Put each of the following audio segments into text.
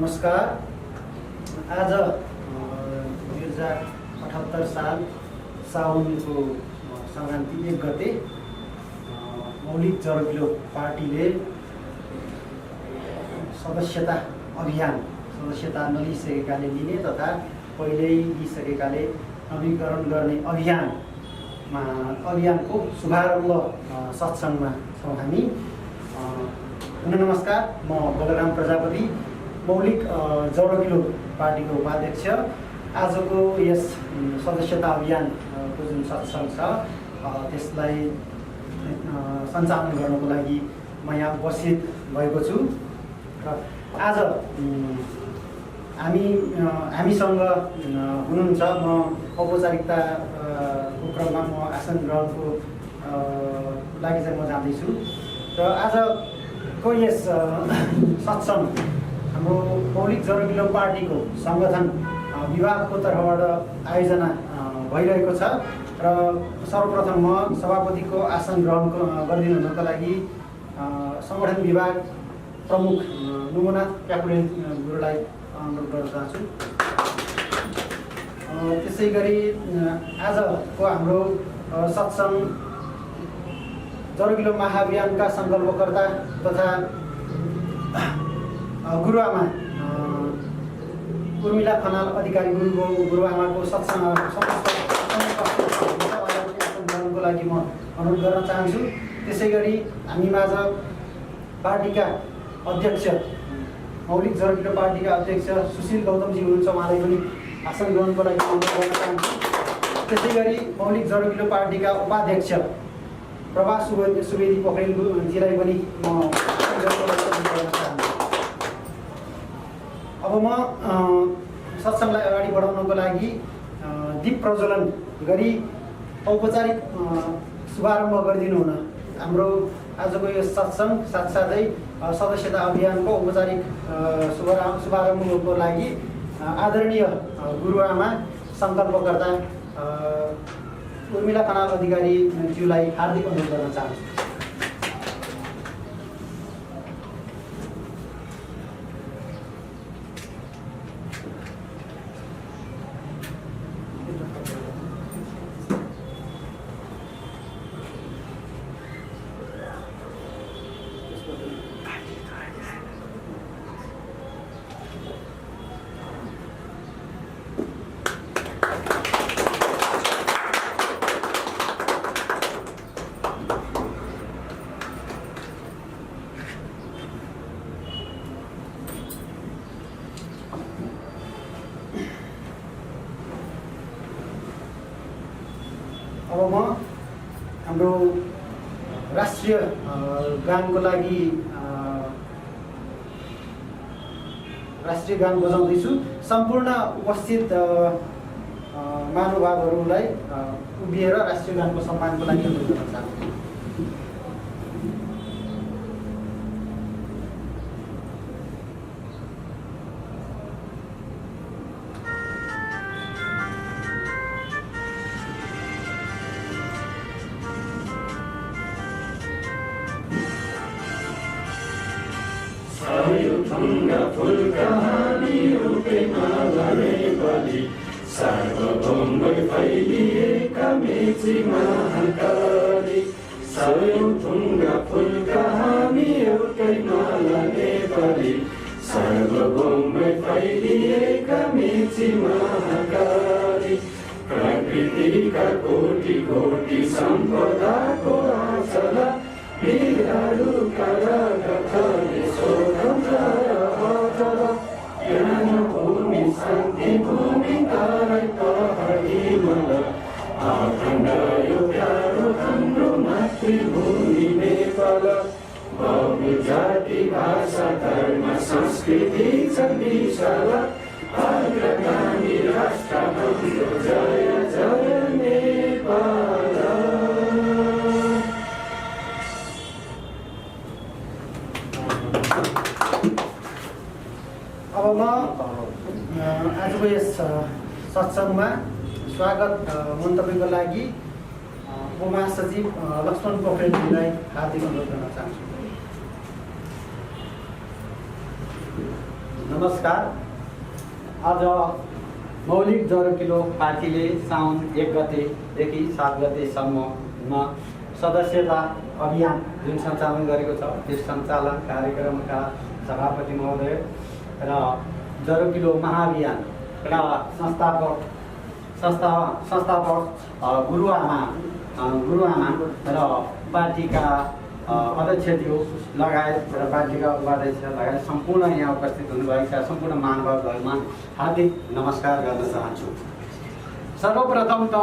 नमस्कार। आज 2078 साल साउनको सङ्क्रान्ति 1 गते मौलिक जरकिलो पार्टीले सदस्यता नलिसकेकाले लिने तथा पहिल्यै लिइसकेकाले नवीकरण गर्ने अभियानको शुभारम्भ सत्सङ्गमा छौँ हामी। नमस्कार, म बलराम प्रजापति, मौलिक जरकिलो पार्टीको उपाध्यक्ष। आजको यस सदस्यता अभियानको जुन सत्सङ्ग छ त्यसलाई सञ्चालन गर्नको लागि म यहाँ उपस्थित भएको छु र आज हामीसँग हुनुहुन्छ। म औपचारिकताको क्रममा म आसन ग्रहणको लागि चाहिँ म जाँदैछु र आजको यस सत्सङ्ग हाम्रो मौलिक जरकिलो पार्टीको सङ्गठन विभागको तर्फबाट आयोजना भइरहेको छ र सर्वप्रथम म सभापतिको आसन ग्रहण गरिदिनु हुनको लागि सङ्गठन विभाग प्रमुख नुमनाथ प्याकुरेन गुरुलाई अनुरोध गर्न चाहन्छु। त्यसै गरी आजको हाम्रो सत्सङ्ग जरकिलो महाअभियानका सङ्कल्पकर्ता तथा गुरुआमा उर्मिला खनाल अधिकारी गुरुआमाको सत्सङ्गको लागि म अनुरोध गर्न चाहन्छु। त्यसै गरी हामीमाझ पार्टीका अध्यक्ष मौलिक जरकिलो पार्टीका अध्यक्ष सुशील गौतमजी हुनुहुन्छ, उहाँलाई पनि आसन ग्रहणको लागि अनुरोध गर्न चाहन्छु। त्यसै गरी मौलिक जरकिलो पार्टीका उपाध्यक्ष प्रभास सुवेदी पोखरेलजीलाई पनि म आसन ग्रहणको लागि अनुरोध गर्न चाहन्छु। अब म सत्सङ्गलाई अगाडि बढाउनको लागि दीप प्रज्वलन गरी औपचारिक शुभारम्भ गरिदिनु हुन हाम्रो आजको यो सत्सङ्ग साथसाथै सदस्यता अभियानको औपचारिक शुभारम्भको लागि आदरणीय गुरुआमा सङ्कल्पकर्ता उर्मिला खनाल अधिकारीज्यूलाई हार्दिक अनुरोध गर्न चाहन्छु। अब म हाम्रो राष्ट्रिय गानको लागि राष्ट्रिय गान बजाउँदैछु। सम्पूर्ण उपस्थित महानुभावहरूलाई उभिएर राष्ट्रिय गानको सम्मानको लागि अनुरोध गर्न चाहन्छु। फुलका हामी रूपैमा लडे बलि सार्वभौमै फैलिएका मेची महाकाली। सयौं थुङ्गा फुलका हामी एउटैमा लडे बलि सार्वभौमै फैलिएका मेची महाकाली। प्रकृतिका कोटि कोटि सम्पदाको आचल वीरहरूका रगतले स्वतन्त्र अचल। ज्ञानभूमि शान्ति भूमि तराई पहाडी मल अखण्ड यो प्यारो हाम्रो मातृभूमि नेपाल। बहु जाति भाषा धर्म संस्कृति छ विशाल अग्रगामी राष्ट्र हाम्रो जय जय नेपाल। अब म आजको यस सत्सङ्गमा स्वागत मन्तव्यको लागि उपमहासचिव लक्ष्मण पोखरेलजीलाई हार्दिक अनुरोध गर्न चाहन्छु। नमस्कार। आज मौलिक जरकिलो पार्टीले साउन 1 गतेदेखि 7 गतेसम्म सदस्यता अभियान जुन सञ्चालन गरेको छ, त्यस सञ्चालन कार्यक्रमका सभापति महोदय र जरकिलो महाअभियानका संस्थापक गुरुआमा र पार्टीका अध्यक्षज्यू लगायत र पार्टीका उपाध्यक्ष लगायत सम्पूर्ण यहाँ उपस्थित हुनुभएका सम्पूर्ण महानुभावहरूमा हार्दिक नमस्कार गर्न चाहन्छु। सर्वप्रथम त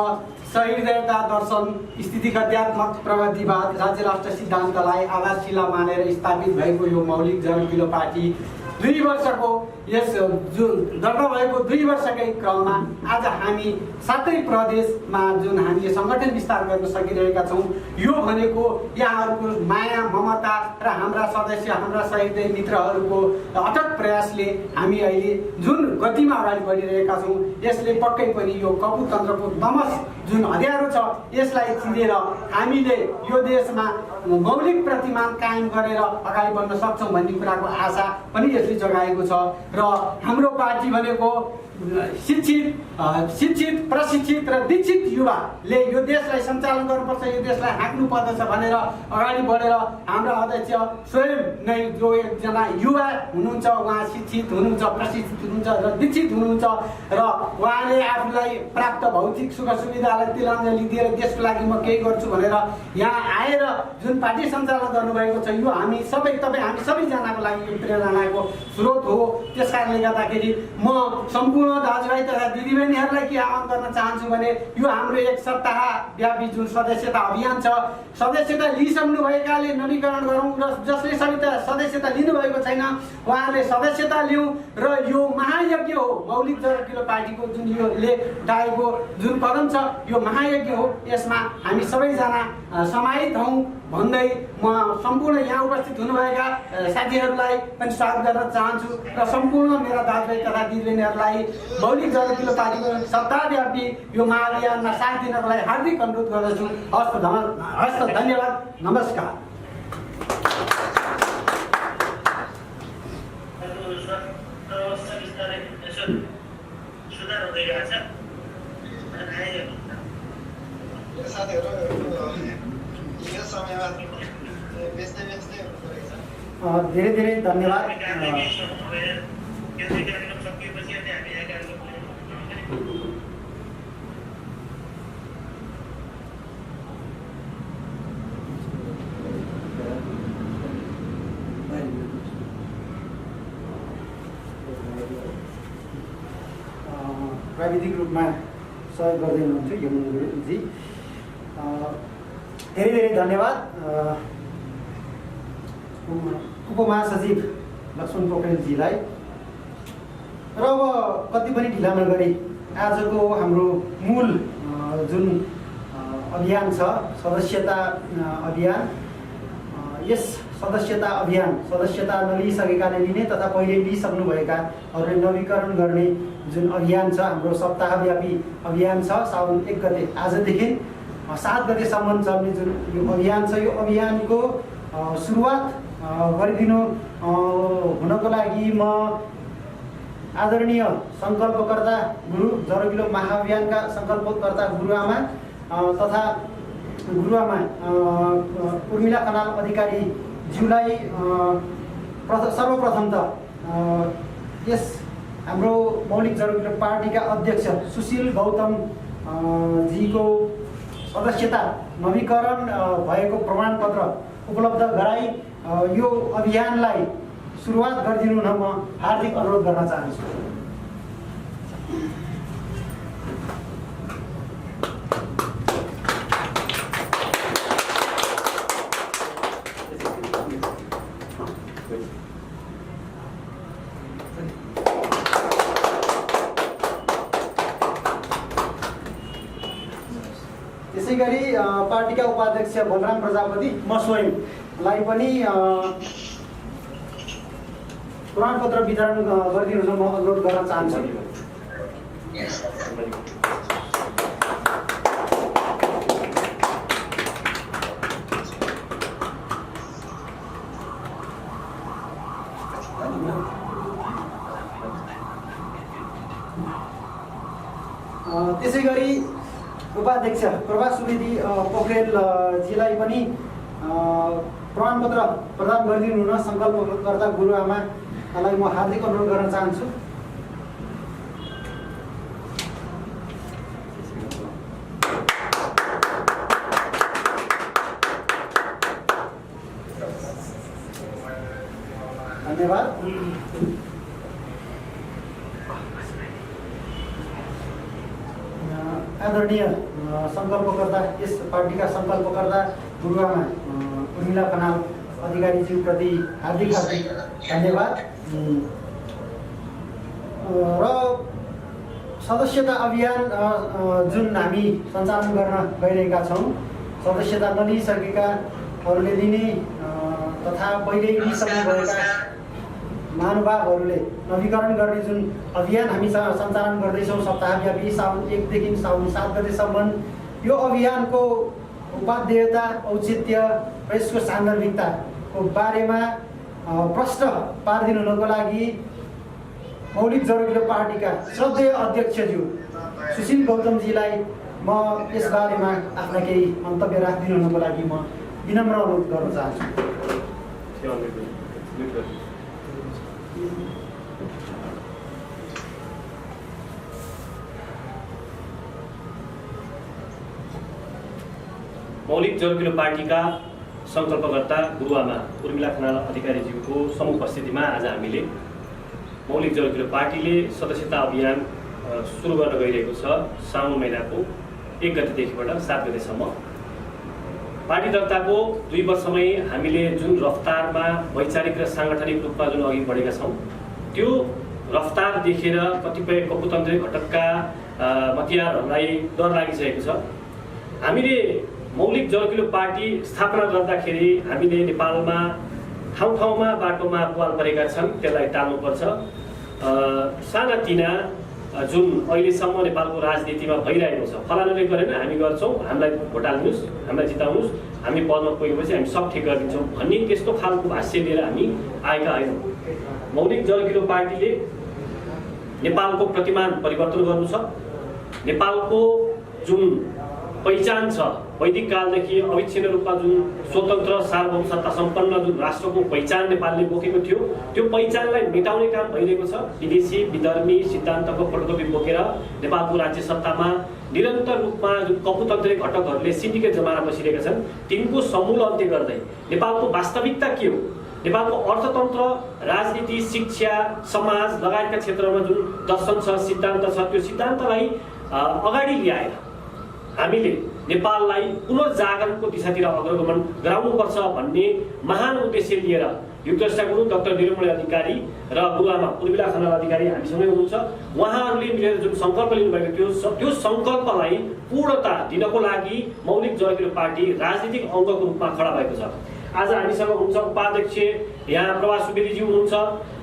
सहृदयता दर्शन स्थितिगत्यात्मक प्रगतिवाद राज्य राष्ट्र सिद्धान्तलाई आधारशिला मानेर स्थापित भएको यो मौलिक जरकिलो पार्टी 2 वर्षको यस जुन दर्ता भएको 2 वर्षकै क्रममा आज हामी 7 प्रदेशमा जुन हामीले सङ्गठन विस्तार गर्न सकिरहेका छौँ। यो भनेको यहाँहरूको माया ममता र हाम्रा सदस्य हाम्रा सहयोगी मित्रहरूको अथक प्रयासले हामी अहिले जुन गतिमा अगाडि बढिरहेका छौँ, यसले पक्कै पनि यो कपुतन्त्रको दमस जुन हँध्यारो छ यसलाई चिनेर हामीले यो देशमा मौलिक प्रतिमान कायम गरेर अगाडि बढ्न सक्छौँ भन्ने कुराको आशा पनि यसले जगाएको छ। र हाम्रो पार्टी भनेको शिक्षित प्रशिक्षित र दीक्षित युवाले यो देशलाई सञ्चालन गर्नुपर्छ, यो देशलाई हाँक्नु पर्दछ भनेर अगाडि बढेर हाम्रा अध्यक्ष स्वयं नै जो एकजना युवा हुनुहुन्छ, उहाँ शिक्षित हुनुहुन्छ, प्रशिक्षित हुनुहुन्छ र दीक्षित हुनुहुन्छ र उहाँले आफूलाई प्राप्त भौतिक सुख सुविधालाई तिलाञ्जली दिएर देशको लागि म केही गर्छु भनेर यहाँ आएर जुन पार्टी सञ्चालन गर्नुभएको छ, यो हामी सबैजनाको लागि यो प्रेरणाको स्रोत हो। त्यस कारणले गर्दाखेरि म सम्पूर्ण दाजुभाइ तथा दिदीबहिनीहरूलाई के आह्वान गर्न चाहन्छु भने यो हाम्रो 1 सप्ताह व्यापी जुन सदस्यता अभियान छ, सदस्यता लिइसक्नु भएकाले नवीकरण गरौँ र जसले सदस्यता लिनुभएको छैन उहाँले सदस्यता लिउँ र यो महायज्ञ हो। मौलिक जरकिलो पार्टीको जुन योले उठाएको जुन कदम छ यो महायज्ञ हो, यसमा हामी सबैजना समाहित हौँ भन्दै म सम्पूर्ण यहाँ उपस्थित हुनुभएका साथीहरूलाई पनि स्वागत गर्न चाहन्छु र सम्पूर्ण मेरा दाजुभाइ तथा दिदीबहिनीहरूलाई मौलिक जरकिलो पार्टीको सप्ताहव्यापी यो महाअभियानमा साथ दिनको लागि हार्दिक अनुरोध गर्दछु। हस्त धन्यवाद, नमस्कार। धेरै धन्यवाद। प्राविधिक रूपमा सहयोग गर्दै हुनुहुन्छ यमुना गुरुङजी, धेरै धन्यवाद। उपमहासचिव लक्ष्मण पोखरेलजीलाई र अब कति पनि ढिला नगरी आजको हाम्रो मूल जुन अभियान छ सदस्यता अभियान, यस सदस्यता नलिइसकेकाले लिने तथा पहिले लिइसक्नुभएकाहरूले नवीकरण गर्ने जुन अभियान छ, हाम्रो सप्ताहव्यापी अभियान छ। साउन 1 गते आजदेखि 7 गतेसम्म चल्ने जुन यो अभियान छ, यो अभियानको सुरुवात गरिदिनु हुनको लागि म आदरणीय सङ्कल्पकर्ता गुरु जरकिलो महाअभियानका सङ्कल्पकर्ता गुरुआमा तथा गुरुआमा उर्मिला खनाल अधिकारी ज्यूलाई सर्वप्रथम त यस हाम्रो मौलिक जरकिलो पार्टीका अध्यक्ष सुशील गौतम जीको सदस्यता नवीकरण भएको प्रमाणपत्र उपलब्ध गराई यो अभियानलाई सुरुवात गरिदिनु हुन म हार्दिक अनुरोध गर्न चाहन्छु। त्यसैगरी पार्टीका उपाध्यक्ष बलराम प्रजापति म स्वयंलाई पनि प्रमाणपत्र वितरण गरिदिनु हुन म अनुरोध गर्न चाहन्छु। त्यसै गरी उपाध्यक्ष प्रभा सुवेदी पोखरेलजीलाई पनि प्रमाणपत्र प्रदान गरिदिनु हुन सङ्कल्पकर्ता गुरुआमालाई म हार्दिक अनुरोध गर्न चाहन्छु। धन्यवाद। आदरणीय सङ्कल्पकर्ता, यस पार्टीका सङ्कल्पकर्ता गुरुआमा उर्मिला खनाल अधिकारीज्यूप्रति हार्दिक धन्यवाद। र सदस्यता अभियान जुन हामी सञ्चालन गर्न गइरहेका छौँ, सदस्यता नलिइसकेकाहरूले लिने तथा पहिल्यै लिइसक्नु भएका महानुभावहरूले नवीकरण गर्ने जुन अभियान हामी सञ्चालन गर्दैछौँ सप्ताहव्यापी साउन 1 देखि साउन 7 गतेसम्म, यो अभियानको उपादेयता, औचित्य र यसको सान्दर्भिकताको बारेमा प्रश्न पारिदिनु हुनको लागि मौलिक जरुरी पार्टीका श्रद्धेय अध्यक्षज्यू सुशील गौतमजीलाई म यस बारेमा आफ्ना केही मन्तव्य राखिदिनु हुनको लागि म विनम्र अनुरोध गर्न चाहन्छु। मौलिक जरुरी पार्टीका सङ्कल्पकर्ता गुरुआमा उर्मिला खनाल अधिकारीज्यूको समुपस्थितिमा आज हामीले मौलिक जरुरी पार्टीले सदस्यता अभियान सुरु गर्न गइरहेको छ। साउन महिनाको 1 गतेदेखिबाट 7 गतेसम्म पार्टी दर्ताको 2 वर्षमै हामीले जुन रफ्तारमा वैचारिक र साङ्गठनिक रूपमा जुन अघि बढेका छौँ, त्यो रफ्तार देखेर कतिपय कपुतन्त्री घटकका मतियारहरूलाई डर लागिसकेको छ। हामीले मौलिक जरुरी पार्टी स्थापना गर्दाखेरि हामीले नेपालमा ठाउँ ठाउँमा बाटोमा पुवाल परेका छन्, त्यसलाई टाल्नुपर्छ। सानातिना जुन अहिलेसम्म नेपालको राजनीतिमा भइरहेको छ, फलानाले गरेन हामी गर्छौँ, हामीलाई भोट हाल्नुहोस्, हामीलाई जिताउनुहोस्, हामी पदमा पुगेपछि हामी सब ठिक गरिदिन्छौँ भन्ने त्यस्तो खालको भाष्य लिएर हामी आएका होइनौँ। मौलिक जरुरी पार्टीले नेपालको प्रतिमान परिवर्तन गर्नु छ। नेपालको जुन पहिचान छ, वैदिक कालदेखि अविच्छिन्न रूपमा जुन स्वतन्त्र सार्वभौम सत्ता सम्पन्न जुन राष्ट्रको पहिचान नेपालले बोकेको थियो, त्यो पहिचानलाई मेटाउने काम भइरहेको छ। विदेशी विधर्मी सिद्धान्तको फोटोकपी बोकेर नेपालको राज्य सत्तामा निरन्तर रूपमा जुन कपुतन्त्री घटकहरूले सिन्डिकेट जमाएर बसिरहेका छन्, तिनको समूल अन्त्य गर्दै नेपालको वास्तविकता के हो, नेपालको अर्थतन्त्र, राजनीति, शिक्षा, समाज लगायतका क्षेत्रमा जुन दर्शन छ, सिद्धान्त छ, त्यो सिद्धान्तलाई अगाडि ल्याएर हामीले नेपाललाई पुनर्जागरणको दिशातिर अग्रगमन गराउनुपर्छ भन्ने महान उद्देश्य लिएर युद्धस्टा गुरु डाक्टर निरमणि अधिकारी र गुरुआमा उर्मिला खनाल अधिकारी हामीसँगै हुनुहुन्छ। उहाँहरूले मिलेर जुन सङ्कल्प लिनुभएको थियो, त्यो सङ्कल्पलाई पूर्णता दिनको लागि मौलिक जरुरी पार्टी राजनीतिक अङ्गको रूपमा खडा भएको छ। आज हामीसँग हुनुहुन्छ उपाध्यक्ष यहाँ प्रभा सुवेदीज्यू हुनुहुन्छ,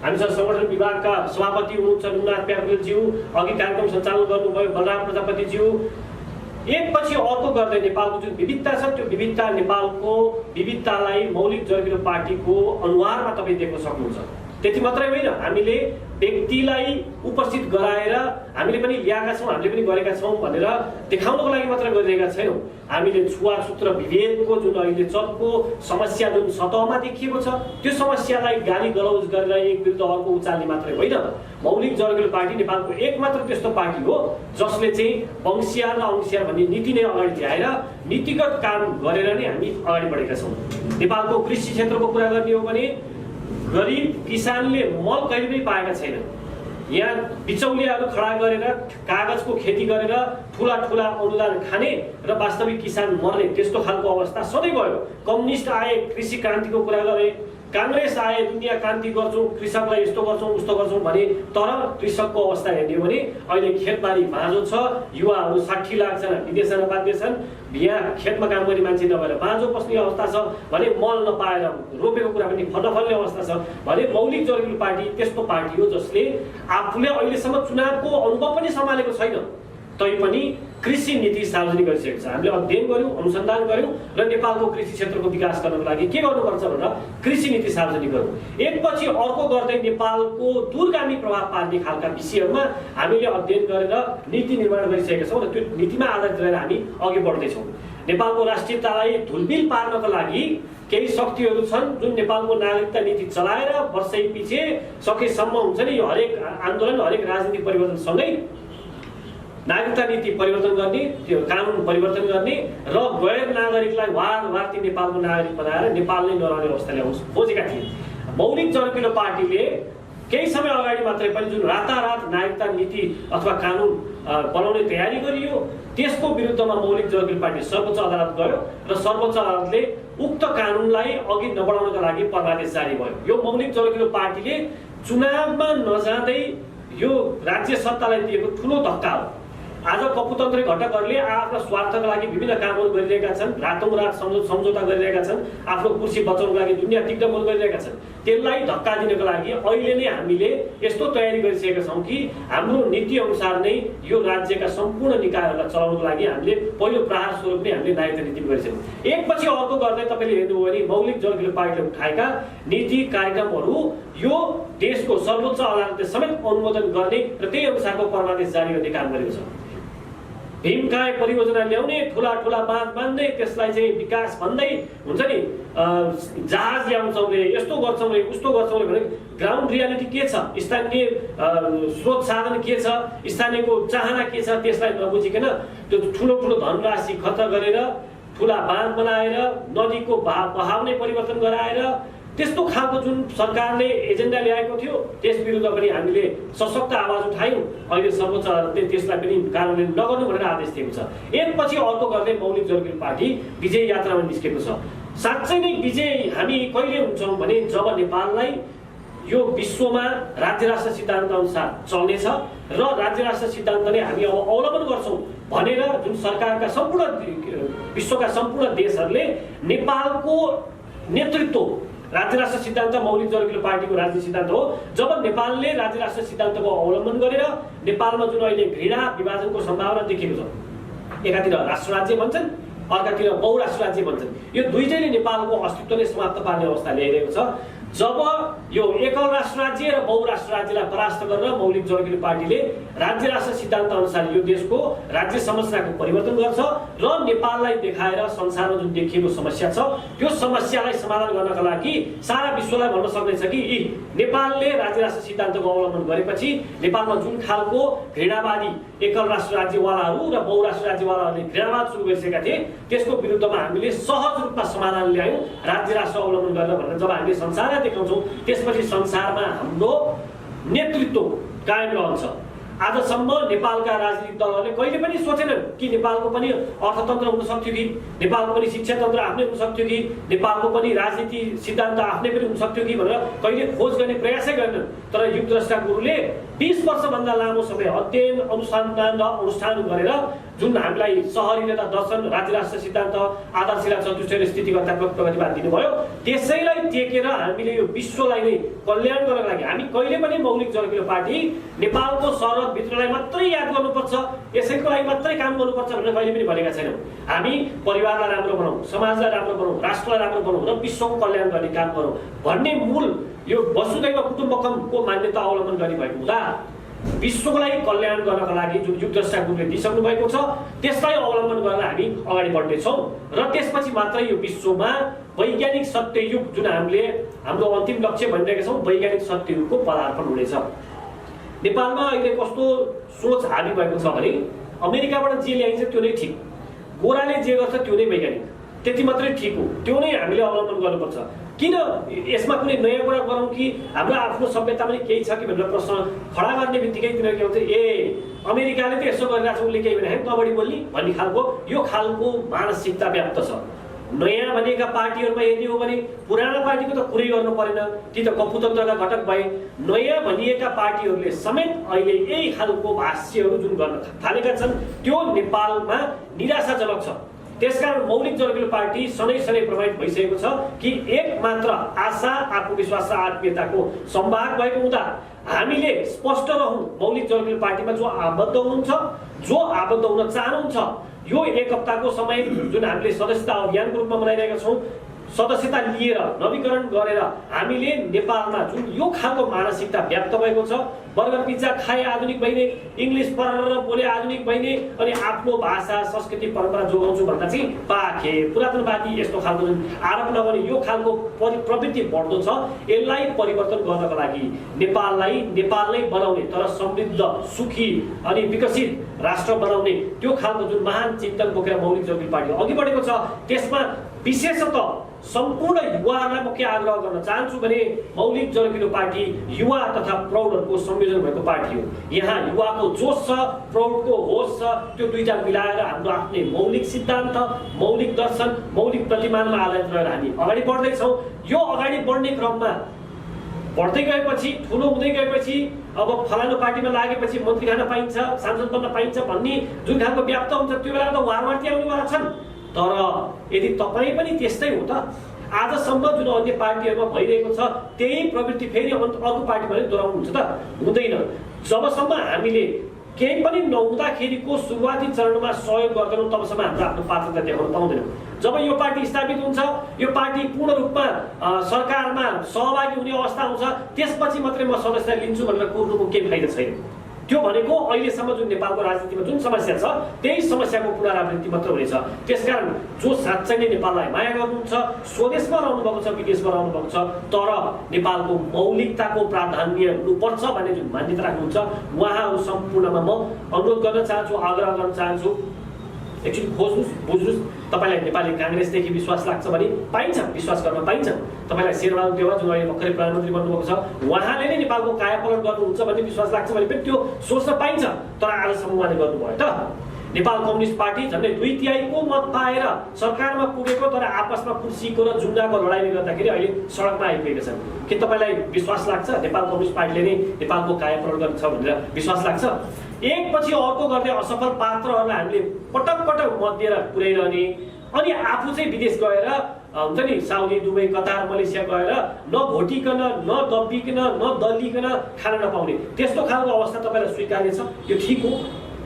हामीसँग संगठन विभागका सभापति हुनुहुन्छ नुनाथ प्याकुरेलज्यू, अघि कार्यक्रम सञ्चालन गर्नुभयो बलराम प्रजापतिज्यू। एकपछि अर्को गर्दै नेपालको जुन विविधता छ, त्यो विविधता नेपालको विविधतालाई मौलिक जरुरी पार्टीको अनुहारमा तपाईँ देख्न सक्नुहुन्छ। त्यति मात्रै होइन, हामीले व्यक्तिलाई उपस्थित गराएर हामीले पनि ल्याएका छौँ, हामीले पनि गरेका छौँ भनेर देखाउनको लागि मात्र गरिरहेका छैनौँ। हामीले छुवाछुत र विभेदको जुन अहिले चर्को समस्या जुन सतहमा देखिएको छ, त्यो समस्यालाई गाली गलौज गरेर एक विरुद्ध अर्को उचाल्ने मात्रै होइन। मौलिक जरुरी पार्टी नेपालको एकमात्र त्यस्तो पार्टी हो जसले चाहिँ वंशियार र अंशियार भन्ने नीति नै अगाडि ल्याएर नीतिगत काम गरेर नै हामी अगाडि बढेका छौँ। नेपालको कृषि क्षेत्रको कुरा गर्ने हो भने गरिब किसानले मल कहिले पनि पाएका छैनन्। यहाँ बिचौलियाहरू खडा गरेर कागजको खेती गरेर ठुला ठुला अनुदान खाने र वास्तविक किसान मर्ने त्यस्तो खालको अवस्था सधैँ भयो। कम्युनिस्ट आए, कृषि क्रान्तिको कुरा गरे, काङ्ग्रेस आए, दुनियाँ क्रान्ति गर्छौँ, कृषकलाई यस्तो गर्छौँ उस्तो गर्छौँ भने, तर कृषकको अवस्था हेर्ने हो भने अहिले खेतबारी बाँझो छ, युवाहरू 60 लाख जना विदेश जान बाध्य छन्, यहाँ खेतमा काम गर्ने मान्छे नभएर बाँझो बस्ने अवस्था छ भने, मल नपाएर रोपेको कुरा पनि नफल्ने अवस्था छ भने, मौलिक जरुरी पार्टी त्यस्तो पार्टी हो जसले आफूले अहिलेसम्म चुनावको अनुभव पनि सम्हालेको छैन। तैपनि कृषि नीति सार्वजनिक गरिसकेको छ। हामीले अध्ययन गर्यौँ, अनुसन्धान गर्यौँ र नेपालको कृषि क्षेत्रको विकास गर्नको लागि के गर्नुपर्छ भनेर कृषि नीति सार्वजनिक गरौँ। एकपछि अर्को गर्दै नेपालको दूरगामी प्रभाव पार्ने खालका विषयहरूमा हामीले अध्ययन गरेर नीति निर्माण गरिसकेका छौँ र त्यो नीतिमा आधारित रहेर हामी अघि बढ्दैछौँ। नेपालको राष्ट्रियतालाई धुलबिल पार्नको लागि केही शक्तिहरू छन् जुन नेपालको नागरिकता नीति चलाएर वर्षै पछि सकेसम्म हुन्छ नि यो हरेक आन्दोलन हरेक राजनीतिक परिवर्तनसँगै नागरिकता नीति परिवर्तन गर्ने, त्यो कानुन परिवर्तन गर्ने र गैर नागरिकलाई वार ती नेपालको नागरिक बनाएर नेपाल नै नरहने अवस्था ल्याउन खोजेका थिए। मौलिक जनप्रिय पार्टीले केही समय अगाडि मात्रै पनि जुन रातारात नागरिकता नीति अथवा कानुन बनाउने तयारी गरियो त्यसको विरुद्धमा मौलिक जनप्रिय पार्टी सर्वोच्च अदालत गयो र सर्वोच्च अदालतले उक्त कानुनलाई अघि नबढाउनका लागि परमादेश जारी भयो। यो मौलिक जनप्रिय पार्टीले चुनावमा नजाँदै यो राज्य सत्तालाई दिएको ठुलो धक्का हो। आज कपुतन्त्री घटकहरूले आफ्ना स्वार्थका लागि विभिन्न कामहरू गरिरहेका छन्, रातोंरात सम्झौता गरिरहेका छन्, आफ्नो कुर्सी बचाउनको लागि दुनियाँ तिक्दमहरू गरिरहेका छन्। त्यसलाई धक्का दिनको लागि अहिले नै हामीले यस्तो तयारी गरिसकेका छौँ कि हाम्रो नीति अनुसार नै यो राज्यका सम्पूर्ण निकायहरूलाई चलाउनको लागि हामीले पहिलो प्रहार स्वरूप नै हामीले नागरिकता नीति गरिसक्यौँ। एकपछि अर्को गर्दै तपाईँले हेर्नुभयो भने मौलिक जनप्रिय पार्टीले उठाएका नीति कार्यक्रमहरू यो देशको सर्वोच्च अदालतले समेत अनुमोदन गर्ने र त्यही अनुसारको परमादेश जारी गर्ने काम गरेको छ। भीमकाय परियोजना ल्याउने, ठुला बाँध बाँध्दै त्यसलाई चाहिँ विकास भन्दै हुन्छ नि जहाज ल्याउँछौँ रे, यस्तो गर्छौँ रे, उस्तो गर्छौँ रे भने ग्राउन्ड रियालिटी के छ, स्थानीय स्रोत साधन के छ, स्थानीयको चाहना के छ त्यसलाई नबुझिकन त्यो ठुलो धनराशि खर्च गरेर ठुला बाँध बनाएर नदीको बहाव नै परिवर्तन गराएर त्यस्तो खालको जुन सरकारले एजेन्डा ल्याएको थियो त्यस विरुद्ध पनि हामीले सशक्त आवाज उठायौँ। अहिले सर्वोच्च अदालतले त्यसलाई पनि कार्यान्वयन नगर्नु भनेर आदेश दिएको छ। एकपछि अर्को गर्दै मौलिक जनप्रिय पार्टी विजय यात्रामा निस्केको छ। साँच्चै नै विजय हामी कहिले हुन्छौँ भने जब नेपाललाई यो विश्वमा राज्य राष्ट्र सिद्धान्त अनुसार चल्नेछ र राज्य राष्ट्र सिद्धान्त नै हामी अब अवलम्बन गर्छौँ भनेर जुन सरकारका विश्वका सम्पूर्ण देशहरूले नेपालको नेतृत्व राज्य राष्ट्र सिद्धान्त मौलिक जनप्रिय पार्टीको राजनीतिक सिद्धान्त हो। जब नेपालले राज्य राष्ट्र सिद्धान्तको अवलम्बन गरेर नेपालमा जुन अहिले घृणा विभाजनको सम्भावना देखिएको छ, एकातिर राष्ट्र राज्य भन्छन् अर्कातिर बहुराष्ट्र राज्य भन्छन्, यो दुईटैले नेपालको अस्तित्व नै समाप्त पार्ने अवस्था ल्याइरहेको छ। जब यो एकल राष्ट्र राज्य र बहुराष्ट्र राज्यलाई परास्त गरेर मौलिक जनप्रिय पार्टीले राज्य राष्ट्र सिद्धान्त अनुसार यो देशको राज्य संरचनाको परिवर्तन गर्छ र नेपाललाई देखाएर संसारमा जुन देखिएको समस्या छ त्यो समस्यालाई समाधान गर्नका लागि सारा विश्वलाई भन्न सक्नेछ कि नेपालले राज्य राष्ट्र सिद्धान्तको अवलम्बन गरेपछि नेपालमा जुन खालको घृणावादी एकल राष्ट्र राज्यवालाहरू र बहुराष्ट्र राज्यवालाहरूले घृणावाद सुरु गरिसकेका थिए त्यसको विरुद्धमा हामीले सहज रूपमा समाधान ल्यायौँ राज्य राष्ट्र अवलम्बन गरेर भनेर जब हामीले संसारलाई देखाउँछौँ त्यसपछि संसारमा हाम्रो नेतृत्व कायम रहन्छ। आजसम्म नेपालका राजनीतिक दलहरूले कहिले पनि सोचेनन् कि नेपालको पनि अर्थतन्त्र हुन सक्थ्यो कि नेपालको पनि शिक्षा तन्त्र आफ्नै हुन सक्थ्यो कि नेपालको पनि राजनीति सिद्धान्त आफ्नै पनि हुन सक्थ्यो कि भनेर कहिले खोज गर्ने प्रयासै गरेनन्। तर युगद्रष्टा गुरुले 20 वर्षभन्दा लामो समय अध्ययन अनुसन्धान र अनुष्ठान गरेर जुन हामीलाई सहरीयता दर्शन राज्य राष्ट्र सिद्धान्त आधारशिला चतुष्टय र स्थितिगत प्रतिवाद दिनुभयो त्यसैलाई टेकेर हामीले यो विश्वलाई नै कल्याण गर्नको लागि हामी कहिले पनि मौलिक जनप्रिय पार्टी नेपालको सरहदभित्रलाई मात्रै याद गर्नुपर्छ यसैको लागि मात्रै काम गर्नुपर्छ भनेर कहिले पनि भनेका छैनौँ। हामी परिवारलाई राम्रो बनाऊ, समाजलाई राम्रो बनाऊ, राष्ट्रलाई राम्रो बनाऊ र विश्वको कल्याण गर्ने काम गरौँ भन्ने मूल यो वसुधैव कुटुम्बकमको मान्यता अवलम्बन गर्ने भएको हुँदा विश्वलाई कल्याण गर्नका लागि जुन युगद्रष्टा गुरुले दिइसक्नु भएको छ त्यसलाई अवलम्बन गरेर हामी अगाडि बढ्नेछौँ र त्यसपछि मात्रै यो विश्वमा वैज्ञानिक सत्ययुग जुन हामीले हाम्रो अन्तिम लक्ष्य भनिरहेका छौँ वैज्ञानिक सत्ययुगको पदार्पण हुनेछ। नेपालमा अहिले कस्तो सोच हाबी भएको छ भने अमेरिकाबाट जे ल्याइन्छ त्यो नै ठिक, गोराले जे गर्छ त्यो नै वैज्ञानिक, त्यति मात्रै ठिक हो, त्यो नै हामीले अवलम्बन गर्नुपर्छ। किन यसमा कुनै नयाँ कुरा गरौँ कि हाम्रो आफ्नो सभ्यता पनि केही छ कि भनेर प्रश्न खडा गर्ने बित्तिकै तिनीहरू के हुन्छ अमेरिकाले त यसो गरिरहेको छ उसले केही भने नबढी बोल्ने भन्ने खालको यो खालको मानसिकता व्याप्त छ। नयाँ भनेका पार्टीहरूमा यदि हो भने पुराना पार्टीको त कुरै गर्नु परेन, ती त कपुतन्त्रका घटक भए। नयाँ भनिएका पार्टीहरूले समेत अहिले यही खालको भाष्यहरू जुन गर्न थालेका छन् त्यो नेपालमा निराशाजनक छ। त्यसकारण मौलिक जनअघिल्लो पार्टी सधैँ प्रभावित भइसकेको छ कि एक मात्र आशा, आत्मविश्वास र आत्मीयताको सम्भाग भएको हुँदा हामीले स्पष्ट रहौँ। मौलिक जनअघिल्लो पार्टीमा जो आबद्ध हुनुहुन्छ, जो आबद्ध हुन चाहनुहुन्छ, यो एक हप्ताको समय जुन हामीले सदस्यता अभियानको रूपमा मनाइरहेका छौँ, सदस्यता लिएर नवीकरण गरेर हामीले नेपालमा जुन यो खालको मानसिकता व्याप्त भएको छ, बर्गर पिज्जा खाए आधुनिक भइने, इङ्ग्लिस पढेर बोले आधुनिक भइने, अनि आफ्नो भाषा संस्कृति परम्परा जोगाउँछु भन्दा चाहिँ पाखे पुरातनवादी यस्तो खालको जुन आरोप नगर्ने यो खालको प्रवृत्ति बढ्दो छ, यसलाई परिवर्तन गर्नको लागि नेपाललाई बनाउने तर समृद्ध, सुखी अनि विकसित राष्ट्र बनाउने त्यो खालको जुन महान चिन्तन बोकेर मौलिक जनअघिल्लो पार्टी अघि बढेको छ, त्यसमा विशेषतः सम्पूर्ण युवाहरूलाई म के आग्रह गर्न चाहन्छु भने मौलिक जनअघिल्लो पार्टी युवा तथा प्रौढहरूको संयोजन भएको पार्टी हो। यहाँ युवाको जोश छ, प्रौढको होस छ, त्यो दुईटा मिलाएर हाम्रो आफ्नै मौलिक सिद्धान्त, मौलिक दर्शन, मौलिक प्रतिमानमा आधारित रहेर हामी अगाडि बढ्दैछौँ। यो अगाडि बढ्ने क्रममा बढ्दै गएपछि, ठुलो हुँदै गएपछि, अब फलानु पार्टीमा लागेपछि मन्त्री खान पाइन्छ, सांसद बन्न पाइन्छ भन्ने जुन खालको व्याप्त हुन्छ, त्यो बेला त वारवार्ती आउनेवाला छन्। तर यदि तपाईँ पनि त्यस्तै हो त, आजसम्म जुन अन्य पार्टीहरूमा भइरहेको छ त्यही प्रवृत्ति फेरि अर्को पार्टीमा पनि दोहोऱ्याउनुहुन्छ त? हुँदैन। जबसम्म हामीले केही पनि नहुँदाखेरिको सुरुवाती चरणमा सहयोग गर्दैनौँ तबसम्म हाम्रो आफ्नो पात्रता देखाउन पाउँदैनौँ। जब यो पार्टी स्थापित हुन्छ, यो पार्टी पूर्ण रूपमा सरकारमा सहभागी हुने अवस्था आउँछ, त्यसपछि मात्रै म सदस्यता लिन्छु भनेर कुर्नुको केही फाइदा छैन। त्यो भनेको अहिलेसम्म जुन नेपालको राजनीतिमा जुन समस्या छ त्यही समस्याको पुनरावृत्ति मात्र हुनेछ। त्यसकारण जो साँच्चै नै नेपाललाई माया गर्नुहुन्छ, स्वदेशमा रहनुभएको छ, विदेशमा रहनुभएको छ, तर नेपालको मौलिकताको प्राधान्य हुनुपर्छ भन्ने जुन मान्यता राख्नुहुन्छ, उहाँहरू सम्पूर्णमा म अनुरोध गर्न चाहन्छु, आग्रह गर्न चाहन्छु, एकचोटि खोज्नुहोस्, बुझ्नुहोस्। तपाईँलाई नेपाली काङ्ग्रेसदेखि विश्वास लाग्छ भने पाइन्छ, विश्वास गर्न पाइन्छ। तपाईँलाई शेरबहादुर देउवा जुन अहिले भर्खरै प्रधानमन्त्री बन्नुभएको छ, उहाँले नै नेपालको कायापलट गर्नुहुन्छ भन्ने विश्वास लाग्छ भने पनि त्यो सोच्न पाइन्छ। तर आजसम्म उहाँले गर्नुभयो त? नेपाल कम्युनिस्ट पार्टी झन्डै 2/3 मत पाएर सरकारमा पुगेको, तर आपसमा कुर्सीको र जुङ्गाको लडाइँले गर्दाखेरि अहिले सडकमा आइपुगेका छन्। के तपाईँलाई विश्वास लाग्छ नेपाल कम्युनिस्ट पार्टीले नै नेपालको कायापलट गर्छ भनेर विश्वास लाग्छ? एकपछि अर्को गर्दै असफल पात्रहरूलाई हामीले पटक पटक मत दिएर पुर्याइरहने, अनि आफू चाहिँ विदेश गएर हुन्छ नि साउदी, दुबई, कतार, मलेसिया गएर न भोटिकन, न दबिकन, न दलिकन खान नपाउने, त्यस्तो खालको अवस्था तपाईँलाई स्वीकार्य छ? यो ठिक हो?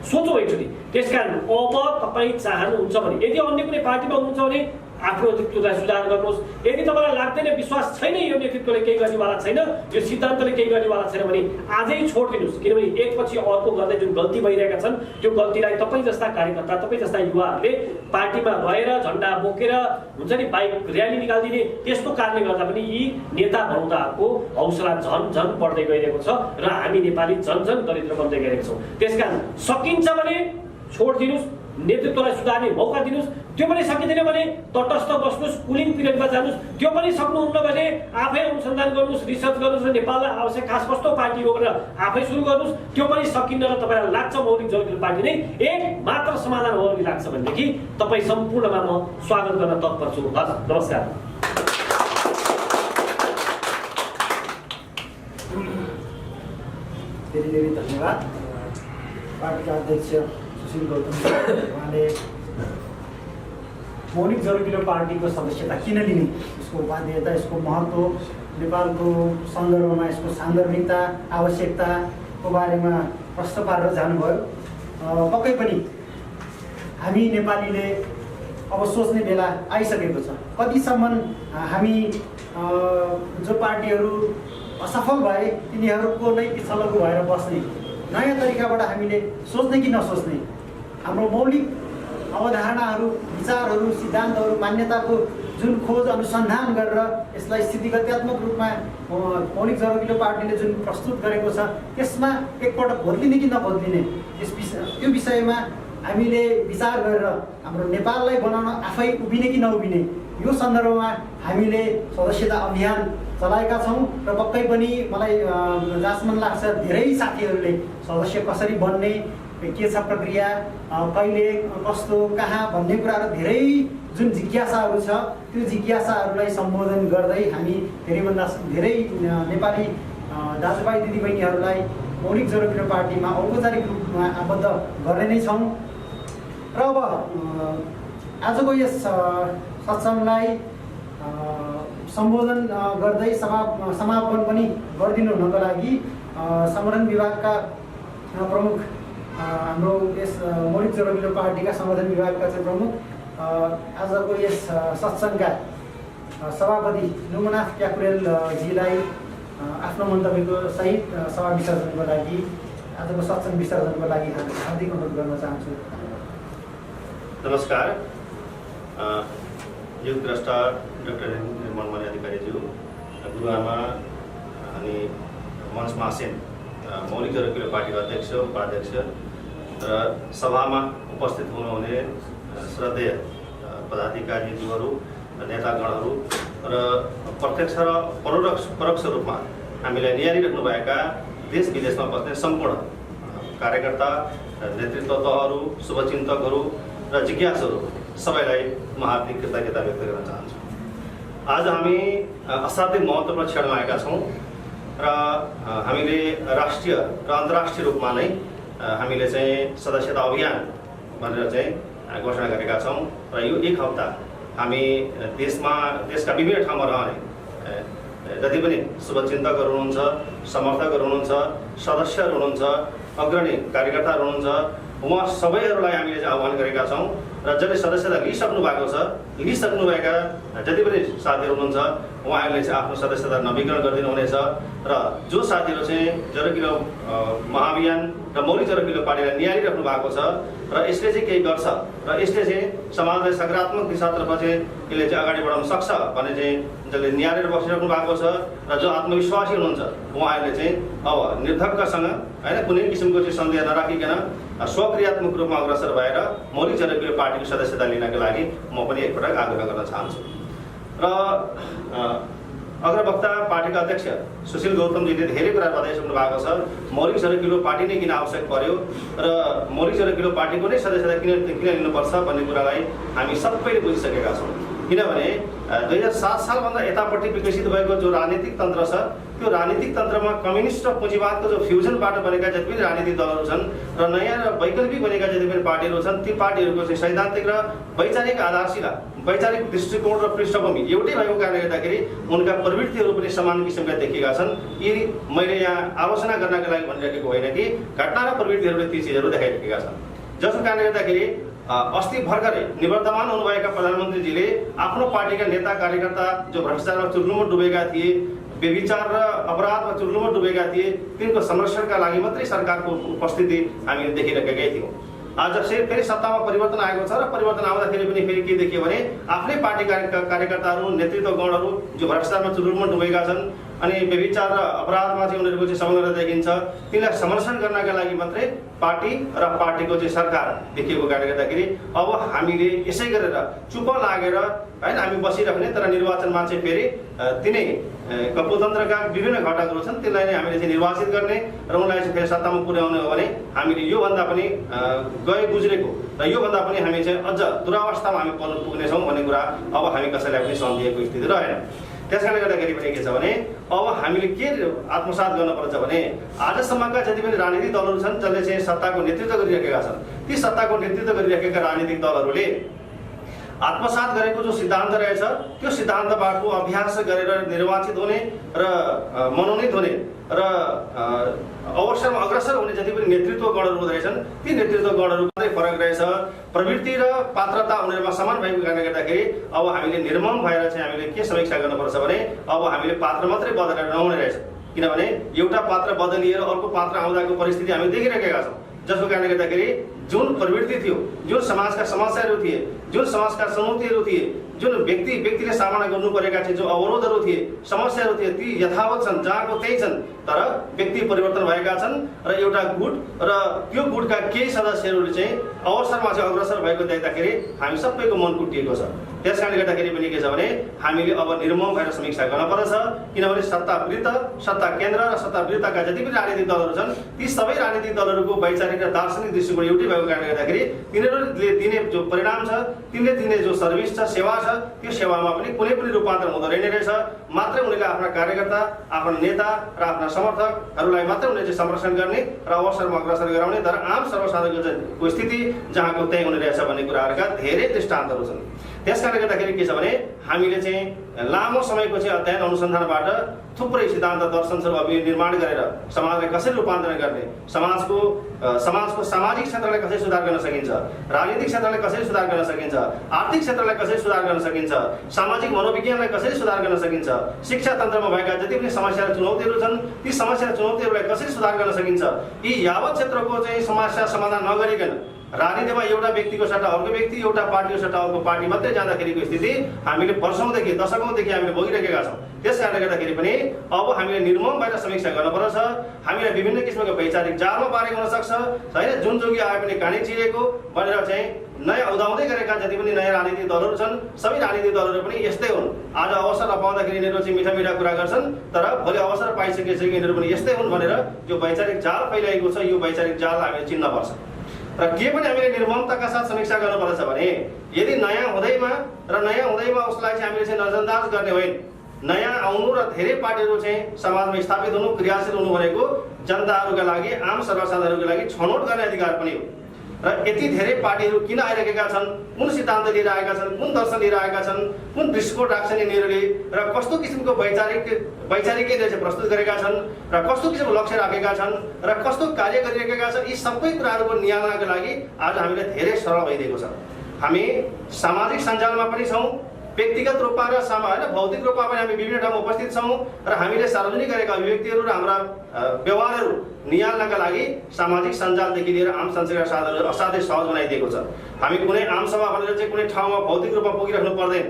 सोचौँ एकचोटि। त्यसकारण अब तपाईँ चाहनुहुन्छ भने, यदि अन्य कुनै पार्टीमा हुनुहुन्छ भने आफ्नो नेतृत्वलाई सुधार गर्नुहोस्। यदि तपाईँलाई लाग्दैन, विश्वास छैन यो नेतृत्वले केही गर्नेवाला छैन, यो सिद्धान्तले केही गर्नेवाला छैन भने आजै छोडिदिनुहोस्। किनभने एकपछि अर्को गर्दै जुन गल्ती भइरहेका छन् त्यो गल्तीलाई तपाईँ जस्ता कार्यकर्ता, तपाईँ जस्ता युवाहरूले पार्टीमा रहेर झन्डा बोकेर हुन्छ नि बाइक र्याली निकालिदिने, त्यस्तो कारणले गर्दा पनि यी नेता बनाउँदाको हौसला झन बढ्दै गइरहेको छ र हामी नेपाली झन दरिद्र बन्दै गइरहेको छौँ। त्यसकारण सकिन्छ भने छोडिदिनुहोस्, नेतृत्वलाई सुधार्ने मौका दिनुहोस्। त्यो पनि सकिँदैन भने तटस्थ बस्नुहोस्, कुलिङ पिरियडमा जानुहोस्। त्यो पनि सक्नुहुन्न भने आफै अनुसन्धान गर्नुहोस्, रिसर्च गर्नुहोस् र नेपाललाई आवश्यक खास कस्तो पार्टी हो भनेर आफै सुरु गर्नुहोस्। त्यो पनि सकिन्न र तपाईँलाई लाग्छ मौलिक जनअघिल्लो पार्टी नै एक मात्र समाधान हो कि लाग्छ भनेदेखि तपाईँ सम्पूर्णमा म स्वागत गर्न तत्पर छु। हस्, नमस्कार। धेरै धन्यवाद। पार्टीका अध्यक्ष सुशील गौतम उहाँले मौलिक जनअघिल्लो पार्टीको सदस्यता किन लिने, यसको बाध्यता, यसको महत्त्व, नेपालको सन्दर्भमा यसको सान्दर्भिकता, आवश्यकताको बारेमा प्रश्न पारेर जानुभयो। पक्कै पनि हामी नेपालीले अब सोच्ने बेला आइसकेको छ। कतिसम्म हामी जो पार्टीहरू असफल भए तिनीहरूको नै पिछलगु भएर बस्ने, नयाँ तरिकाबाट हामीले सोच्ने कि नसोच्ने, हाम्रो मौलिक अवधारणाहरू, विचारहरू, सिद्धान्तहरू, मान्यताको जुन खोज अनुसन्धान गरेर यसलाई स्थितिगत्यात्मक रूपमा मौलिक जनअघिल्लो पार्टीले जुन प्रस्तुत गरेको छ त्यसमा एकपटक बदलिने कि नबदलिने, त्यो विषयमा हामीले विचार गरेर हाम्रो नेपाललाई बनाउन आफै उभिने कि नउभिने, यो सन्दर्भमा हामीले सदस्यता अभियान चलाएका छौँ। र पक्कै पनि मलाई जहाँसम्म लाग्छ धेरै साथीहरूले सदस्य कसरी बन्ने, के छ प्रक्रिया, कहिले, कस्तो, कहाँ भन्ने कुराहरू धेरै जुन जिज्ञासाहरू छ त्यो जिज्ञासाहरूलाई सम्बोधन गर्दै हामी धेरैभन्दा धेरै नेपाली दाजुभाइ दिदीबहिनीहरूलाई मौलिक जनअघिल्लो पार्टीमा औपचारिक रूपमा आबद्ध गर्ने नै छौँ। र अब आजको यस सत्सङ्गलाई सम्बोधन गर्दै समापन पनि गरिदिनु हुनको लागि संगठन विभागका प्रमुख हाम्रो यस मौलिक जरकिलो पार्टीका संगठन विभागका चाहिँ प्रमुख आजको यस सत्सङ्गका सभापति नुमनाथ क्याकुरेलजीलाई आफ्नो मन्तव्यको सहित सभा विसर्जनको लागि आजको सत्सङ्ग विसर्जनको लागि हार्दिक अनुरोध गर्न चाहन्छु। नमस्कार। युथ द्रष्टा डाक्टर निर्मल अधिकारीज्यू, गुरुआमा अनि मञ्च महासेन, मौलिक जरकिलो पार्टीका अध्यक्ष उपाध्यक्ष र सभामा उपस्थित हुनुहुने श्रद्धेय पदाधिकारीज्यूहरू, नेतागणहरू र प्रत्यक्ष र परोक्ष रूपमा हामीलाई निहालिरहनुभएका देश विदेशमा बस्ने सम्पूर्ण कार्यकर्ता, नेतृत्व तहहरू, शुभचिन्तकहरू र जिज्ञासुहरू सबैलाई म हार्दिक कृतज्ञता व्यक्त गर्न चाहन्छु। आज हामी असाध्यै महत्त्वपूर्ण क्षणमा आएका छौँ र हामीले राष्ट्रिय र अन्तर्राष्ट्रिय रूपमा नै हामीले चाहिँ सदस्यता अभियान भनेर चाहिँ घोषणा गरेका छौँ र यो एक हप्ता हामी देशका विभिन्न ठाउँमा रहने जति पनि शुभचिन्तकहरू हुनुहुन्छ, समर्थकहरू हुनुहुन्छ, सदस्यहरू हुनुहुन्छ, अग्रणी कार्यकर्ताहरू हुनुहुन्छ, उहाँ सबैहरूलाई हामीले चाहिँ आह्वान गरेका छौँ र जसले सदस्यता लिइसक्नुभएका जति पनि साथीहरू हुनुहुन्छ उहाँहरूले चाहिँ आफ्नो सदस्यता नवीकरण गरिदिनुहुनेछ र जो साथीहरू चाहिँ जरकिलो महाअभियान र मौलिक जरकिलो पार्टीलाई निहालिराख्नु भएको छ र यसले चाहिँ केही गर्छ र यसले चाहिँ समाजलाई सकारात्मक दिशातर्फ चाहिँ यसले चाहिँ अगाडि बढाउन सक्छ भन्ने चाहिँ जसले निहालेर बसिराख्नु भएको छ र जो आत्मविश्वासी हुनुहुन्छ उहाँहरूले चाहिँ अब निर्धक्कसँग होइन कुनै किसिमको चाहिँ सन्देह नराखिकन स्वक्रियात्मक रूपमा अग्रसर भएर मौलिक जरकिलो पार्टीको सदस्यता लिनका लागि म पनि एकपटक आग्रह गर्न चाहन्छु। र अग्रवक्ता पार्टीका अध्यक्ष सुशील गौतमजीले धेरै कुरा बताइसक्नु भएको छ। मौलिक जरकिलो पार्टी नै किन आवश्यक पर्यो र मौलिक जरकिलो पार्टीको नै सदस्यता किन लिनुपर्छ भन्ने कुरालाई हामी सबैले बुझिसकेका छौँ। किनभने 2007 सालभन्दा यतापट्टि विकसित भएको जो राजनीतिक तन्त्र छ त्यो राजनीतिक तन्त्रमा कम्युनिस्ट र पुँजीवादको जो फ्युजनबाट बनेका जति पनि राजनीतिक दलहरू छन् र नयाँ र वैकल्पिक बनेका जति पनि पार्टीहरू छन् ती पार्टीहरूको चाहिँ सैद्धान्तिक र वैचारिक आधारशिला, वैचारिक दृष्टिकोण र पृष्ठभूमि एउटै भएको कारणले गर्दाखेरि उनका प्रवृत्तिहरू पनि समान किसिमका देखिएका छन्। यी मैले यहाँ आलोचना गर्नका लागि भनिरहेको होइन कि घटना र प्रवृत्तिहरूले ती चिजहरू देखाइरहेका छन्, जसको कारणले गर्दाखेरि अस्ति भर्खरै निवर्तमान हुनुभएका प्रधानमन्त्रीजीले आफ्नो पार्टीका नेता कार्यकर्ता जो भ्रष्टाचारमा चुर्लुमो डुबेका थिए, व्यभिचार र अपराधमा चुर्लुमो डुबेका थिए, तिनको संरक्षणका लागि मात्रै सरकारको उपस्थिति हामीले देखिरहेकै थियौँ। आज फेरि सत्तामा परिवर्तन आएको छ र परिवर्तन आउँदाखेरि पनि फेरि के देखियो भने आफ्नै पार्टी कार्यकर्ताहरू, नेतृत्वगणहरू जो भ्रष्टाचारमा चुर्लुमो डुबेका छन् अनि व्यभिचार र अपराधमा चाहिँ उनीहरूको चाहिँ संलग्न देखिन्छ, तिनलाई समर्थन गर्नका लागि मात्रै पार्टी र पार्टीको चाहिँ सरकार देखिएको कारणले गर्दाखेरि अब हामीले यसै गरेर चुप लागेर होइन हामी बसिराख्ने तर निर्वाचनमा चाहिँ फेरि तिनै कपुतन्त्रका विभिन्न घटकहरू छन् त्यसलाई नै हामीले चाहिँ निर्वाचित गर्ने र उनलाई चाहिँ फेरि सत्तामा पुर्याउने हो भने हामीले योभन्दा पनि गुज्रेको र योभन्दा पनि हामी चाहिँ अझ दुरावस्थामा हामी पुग्नेछौँ भन्ने कुरा अब हामी कसैलाई पनि सम्झिएको स्थिति रहेन। त्यसकारणले गर्दाखेरि पनि के छ भने अब हामीले के आत्मसात गर्नुपर्छ भने आजसम्मका जति पनि राजनीतिक दलहरू छन् जसले चाहिँ सत्ताको नेतृत्व गरिरहेका छन् ती सत्ताको नेतृत्व गरिरहेका राजनीतिक दलहरूले आत्मसात गरेको जो सिद्धान्त रहेछ त्यो सिद्धान्तबाट अभ्यास गरेर निर्वाचित हुने र मनोनित हुने र अवसरमा अग्रसर हुने जति पनि नेतृत्वगणहरू हुँदैछन् ती नेतृत्वगणहरू मात्रै फरक रहेछ। प्रवृत्ति र पात्रता उनीहरूमा समान भएको कारणले गर्दाखेरि अब हामीले निर्मम भएर चाहिँ हामीले के समीक्षा गर्नुपर्छ भने अब हामीले पात्र मात्रै बदलेर नहुने रहेछ। किनभने एउटा पात्र बदलिएर अर्को पात्र आउँदाको परिस्थिति हामी देखिरहेका छौँ, जसको कारणले गर्दाखेरि जुन प्रवृत्ति थियो, जुन समाजका समस्याहरू थिए, जुन समाजका चुनौतीहरू थिए, जुन व्यक्तिले सामना गर्नु परेका थिए, जो अवरोधहरू थिए, समस्याहरू थिए, ती यथावत छन्, जहाँको त्यही छन्, तर व्यक्ति परिवर्तन भएका छन् र एउटा गुट र त्यो गुटका केही सदस्यहरूले चाहिँ अवसरमा चाहिँ अग्रसर भएको देख्दाखेरि हामी सबैको मन कुटिएको छ। त्यस कारणले गर्दाखेरि पनि के छ भने हामीले अब निर्मम भएर समीक्षा गर्न पर्छ, किनभने सत्ता विरुद्ध, सत्ता केन्द्र र सत्ता विरुद्धका जति पनि राजनीतिक दलहरू छन् ती सबै राजनीतिक दलहरूको वैचारिक र दार्शनिक दृष्टिकोण एउटै भएको कारणले गर्दाखेरि तिनीहरूले दिने जो परिणाम छ, तिनले दिने जो सर्भिस छ, सेवा छ, त्यो सेवामा पनि कुनै पनि रूपान्तरण हुँदो रहेछ। मात्रै उनीहरूले आफ्ना कार्यकर्ता, आफ्ना नेता र आफ्ना समर्थकहरूलाई मात्रै उनीहरूले संरक्षण गर्ने र अवसरमा अग्रसर गराउने, तर आम सर्वसाधारणको स्थिति जहाँको त्यही हुने रहेछ भन्ने कुराहरूका धेरै दृष्टान्तहरू छन्। त्यस कारणले गर्दाखेरि के छ भने हामीले चाहिँ लामो समयको चाहिँ अध्ययन अनुसन्धानबाट थुप्रै सिद्धान्त दर्शनहरू निर्माण गरेर समाजलाई कसरी रूपान्तरण गर्ने, समाजको सामाजिक क्षेत्रलाई कसरी सुधार गर्न सकिन्छ, राजनीतिक क्षेत्रलाई कसरी सुधार गर्न सकिन्छ, आर्थिक क्षेत्रलाई कसरी सुधार गर्न सकिन्छ, सामाजिक मनोविज्ञानलाई कसरी सुधार गर्न सकिन्छ, शिक्षा तन्त्रमा भएका जति पनि समस्या र चुनौतीहरू छन् ती समस्या र चुनौतीहरूलाई कसरी सुधार गर्न सकिन्छ, यी यावत क्षेत्रको चाहिँ समस्या समाधान नगरिकन राजनीतिमा एउटा व्यक्तिको सट्टा अर्को व्यक्ति, एउटा पार्टीको सट्टा अर्को पार्टी मात्रै जाँदाखेरिको स्थिति हामीले वर्षौँदेखि दशकौँदेखि हामीले भोगिरहेका छौँ। त्यस कारणले गर्दाखेरि पनि अब हामीले निर्मम भएर समीक्षा गर्नुपर्छ। हामीलाई विभिन्न किसिमको वैचारिक जालमा पारेको हुनसक्छ होइन, जुन जोगी आए पनि कानै चिरेको भनेर चाहिँ नयाँ उदाउँदै गरेका जति पनि नयाँ राजनीतिक दलहरू छन् सबै राजनीतिक दलहरू पनि यस्तै हुन्। आज अवसर नपाउँदाखेरि यिनीहरू चाहिँ मिठा मिठा कुरा गर्छन्, तर भोलि अवसर पाइसकेपछि यिनीहरू पनि यस्तै हुन् भनेर जो वैचारिक जाल फैलाएको छ यो वैचारिक जाल हामीले चिन्नुपर्छ। र के पनि हामीले निर्ममताका साथ समीक्षा गर्नुपर्छ भने यदि नयाँ हुँदैमा उसलाई चाहिँ हामीले चाहिँ नजरअन्दाज गर्ने होइन, नयाँ आउनु र धेरै पार्टीहरू चाहिँ समाजमा स्थापित हुनु, क्रियाशील हुनु भनेको जनताहरूका लागि, आम सर्वसाधारणहरूको लागि छनौट गर्ने अधिकार पनि हो। र यति धेरै पार्टीहरू किन आइरहेका छन्, कुन सिद्धान्त लिएर आएका छन्, कुन दर्शन लिएर आएका छन्, कुन दृष्टिकोण राख्छन् यिनीहरूले, र कस्तो किसिमको वैचारिकै चाहिँ प्रस्तुत गरेका छन्, र कस्तो किसिमको लक्ष्य राखेका छन्, र कस्तो कार्य गरिरहेका छन्, यी सबै कुराहरूको नियामनाका लागि आज हामीले धेरै सरल भइदिएको छ। हामी सामाजिक सञ्जालमा पनि छौँ, व्यक्तिगत रूपमा र होइन भौतिक रूपमा पनि हामी विभिन्न ठाउँमा उपस्थित छौँ, र हामीले सार्वजनिक गरेका अभिव्यक्तिहरू र हाम्रा व्यवहारहरू नियाल्नका लागि सामाजिक सञ्जालदेखि लिएर आम संचार साधनहरू असाध्यै सहज बनाइदिएको छ। हामी कुनै आम सभा भनेर चाहिँ कुनै ठाउँमा भौतिक रूपमा पुगिराख्नु पर्दैन।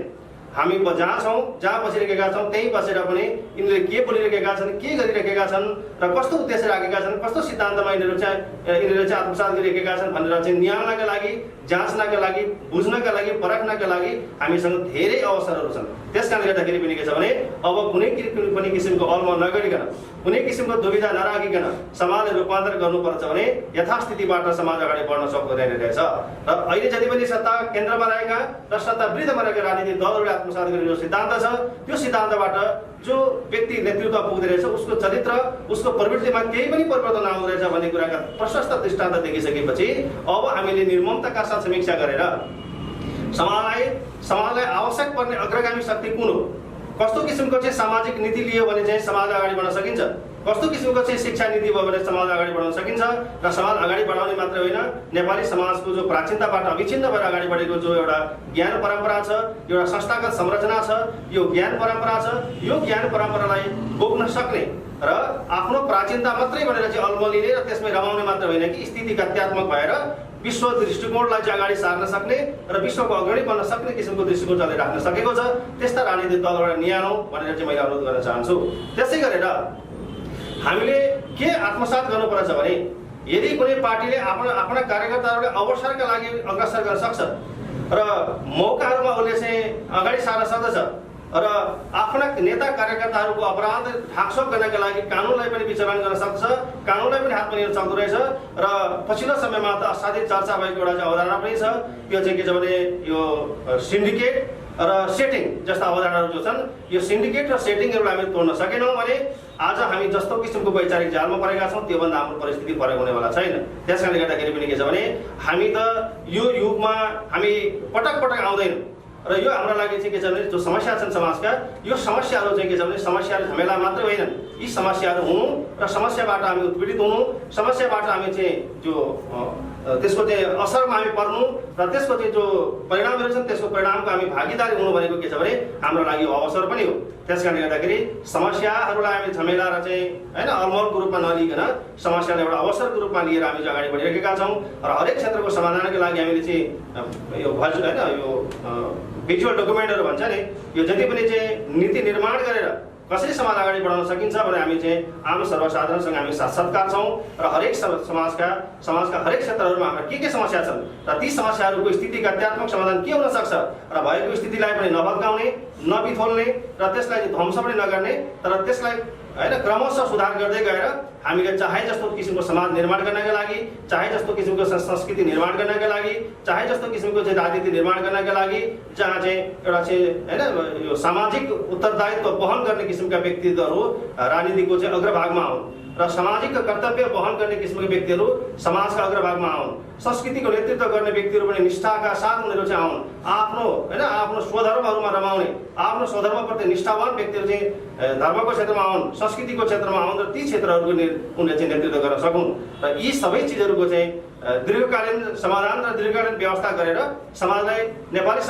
हामी जहाँ छौँ, जहाँ बसिरहेका छौँ त्यहीँ बसेर पनि यिनीहरूले के बोलिरहेका छन्, के गरिरहेका छन्, र कस्तो उद्देश्य राखेका छन्, कस्तो सिद्धान्तमा यिनीहरू चाहिँ आत्मसात गरिरहेका छन् भनेर चाहिँ निहाल्नका लागि, जाँच्नका लागि, बुझ्नका लागि, परख्नका लागि हामीसँग धेरै अवसरहरू छन्। त्यस कारणले गर्दाखेरि पनि के छ भने अब कुनै पनि किसिमको अलमल नगरिकन, कुनै किसिमको दुविधा नराखिकन समाजलाई रूपान्तरण गर्नुपर्छ भने यथास्थितिबाट समाज अगाडि बढ्न सक्दैन रहेछ। र अहिले जति पनि सत्ता केन्द्रमा रहेका र सत्ता वृद्धमा रहेका राजनीतिक दलहरूले आत्मसात गर्ने जो सिद्धान्त छ त्यो सिद्धान्तबाट जो व्यक्ति नेतृत्व पुग्दै रहेछ उसको चरित्र, उसको प्रवृत्तिमा केही पनि परिवर्तन आउँदो रहेछ भन्ने कुराका प्रशस्त दृष्टान्त देखिसकेपछि अब हामीले निर्ममताका साथ समीक्षा गरेर समाजलाई आवश्यक पर्ने अग्रगामी शक्ति कुन हो, कस्तो किसिमको चाहिँ सामाजिक नीति लियो भने चाहिँ समाज अगाडि बढ्न सकिन्छ, कस्तो किसिमको चाहिँ शिक्षा नीति भयो भने समाज अगाडि बढाउन सकिन्छ, र समाज अगाडि बढाउने मात्र होइन नेपाली समाजको जो प्राचीनताबाट अविच्छिन्न भएर अगाडि बढेको जो एउटा ज्ञान परम्परा छ, एउटा संस्थागत संरचना छ, यो ज्ञान परम्परा छ, यो ज्ञान परम्परालाई बोक्न सक्ने र आफ्नो प्राचीनता मात्रै भनेर चाहिँ अल्मलिने र त्यसमै रमाउने मात्र होइन कि स्थितिगत्यात्मक भएर विश्व दृष्टिकोणलाई चाहिँ अगाडि सार्न सक्ने र विश्वको अग्रणी बन्न सक्ने किसिमको दृष्टिकोण चलेर राख्न सकेको छ। त्यस्ता राजनीतिक दलबाट निहालौँ भनेर चाहिँ मैले अनुरोध गर्न चाहन्छु। त्यसै गरेर हामीले के आत्मसात गर्नुपर्छ भने यदि कुनै पार्टीले आफ्ना कार्यकर्ताहरूले अवसरका लागि अग्रसर गर्न सक्छ र मौकाहरूमा उसले चाहिँ अगाडि सार्न सक्दछ र आफ्ना नेता कार्यकर्ताहरूको अपराध ढाकछोप गर्नका लागि कानुनलाई पनि विचारण गर्न सक्छ, कानुनलाई पनि हातमा लिन सक्दो रहेछ। र पछिल्लो समयमा त असाध्यै चर्चा भएको एउटा चाहिँ अवधारणा पनि छ, त्यो चाहिँ के छ भने यो सिन्डिकेट र सेटिङ जस्ता अवधारणाहरू जो छन्, यो सिन्डिकेट र सेटिङहरूलाई हामीले तोड्न सकेनौँ भने आज हामी जस्तो किसिमको वैचारिक जालमा परेका छौँ त्योभन्दा हाम्रो परिस्थिति फरक हुनेवाला छैन। त्यस कारणले गर्दाखेरि पनि के छ भने हामी त यो युगमा हामी पटक पटक आउँदैनौँ र यो हाम्रो लागि चाहिँ के छ भने जो समस्या छन् समाजका, यो समस्याहरू चाहिँ के छ भने समस्याहरू झमेला मात्रै होइनन्, यी समस्याहरू हुनु र समस्याबाट हामी उत्पीडित हुनु, समस्याबाट हामी चाहिँ जो त्यसको चाहिँ असरमा हामी पर्नु र त्यसको चाहिँ जो परिणामहरू छन् त्यसको परिणामको हामी भागीदारी हुनु भनेको के छ भने हाम्रो लागि अवसर पनि हो। त्यस कारणले गर्दाखेरि समस्याहरूलाई हामी झमेला र चाहिँ होइन अलमलको रूपमा नलिकन समस्यालाई एउटा अवसरको रूपमा लिएर हामी अगाडि बढिरहेका छौँ र हरेक क्षेत्रको समाधानको लागि हामीले चाहिँ यो होइन यो भिजुअल डकुमेन्टहरू भन्छ नि, यो जति पनि चाहिँ नीति निर्माण गरेर कसरी समाज अगाडि बढाउन सकिन्छ भने हामी चाहिँ आम सर्वसाधारणसँग हामी साक्षात्कार छौँ र हरेक समाजका हरेक क्षेत्रहरूमा हाम्रा के समस्या छन् र ती समस्याहरूको स्थिति गत्यात्मक समाधान के हुन सक्छ र भएको स्थितिलाई पनि नभत्काउने नबिथोल्ने र त्यसलाई ध्वंस पनि नगर्ने तर त्यसलाई हैन क्रमशः सुधार गर्दै गएर हामीले चाहे जस्तो किसिमको समाज निर्माण गर्नका लागि, चाहे जस्तो किसिमको संस्कृति निर्माण गर्नका लागि, चाहे जस्तो किसिमको चाहिँ राजनीति निर्माण गर्नका लागि जहाँ चाहिँ एउटा चाहिँ हैन यो सामाजिक उत्तरदायित्व वहन गर्ने किसिमका व्यक्तित्वहरू राजनीतिको चाहिँ अग्रभागमा आउन् र सामाजिक कर्तव्य वहन गर्ने किसिमका व्यक्तिहरू समाजका अग्रभागमा आउन्, संस्कृतिको नेतृत्व गर्ने व्यक्तिहरू पनि निष्ठाका साथ उनीहरू चाहिँ आउन्, आफ्नो स्वधर्महरूमा रमाउने, आफ्नो स्वधर्मप्रति निष्ठावान व्यक्तिहरू चाहिँ धर्मको क्षेत्रमा आउन्, संस्कृतिको क्षेत्रमा आउन् र ती क्षेत्रहरूको उनले चाहिँ नेतृत्व गर्न सकुन् र यी सबै चिजहरूको चाहिँ दीर्घकालीन समाधान र दीर्घकालीन व्यवस्था गरेर समाजलाई नेपाली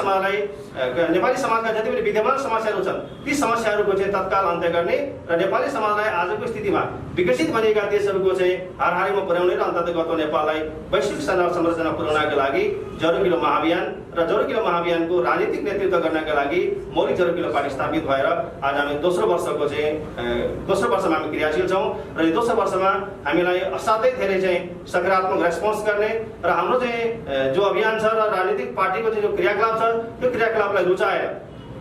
समाजका जति पनि विद्यमान समस्याहरू छन् ती समस्याहरूको चाहिँ तत्काल अन्त्य गर्ने र नेपाली समाजलाई आजको स्थितिमा विकसित बनेका देशहरूको चाहिँ हाराहारीमा पुर्याउने र अन्ततगत नेपाललाई वैश्विक संरचना पुर्याउनका लागि जरो किलो महाअभियान र जरो किलो महाअभियानको राजनीतिक नेतृत्व गर्नका लागि मौलिक जरो किलो पार्टी स्थापित भएर आज हामी दोस्रो वर्षमा हामी क्रियाशील छौँ र यो दोस्रो वर्षमा हामीलाई असाध्यै धेरै चाहिँ सकारात्मक रेस्पोन्स गर्ने र हाम्रो चाहिँ जो अभियान छ र राजनीतिक पार्टीको चाहिँ जो क्रियाकलाप छ त्यो क्रियाकलापलाई रुचाएर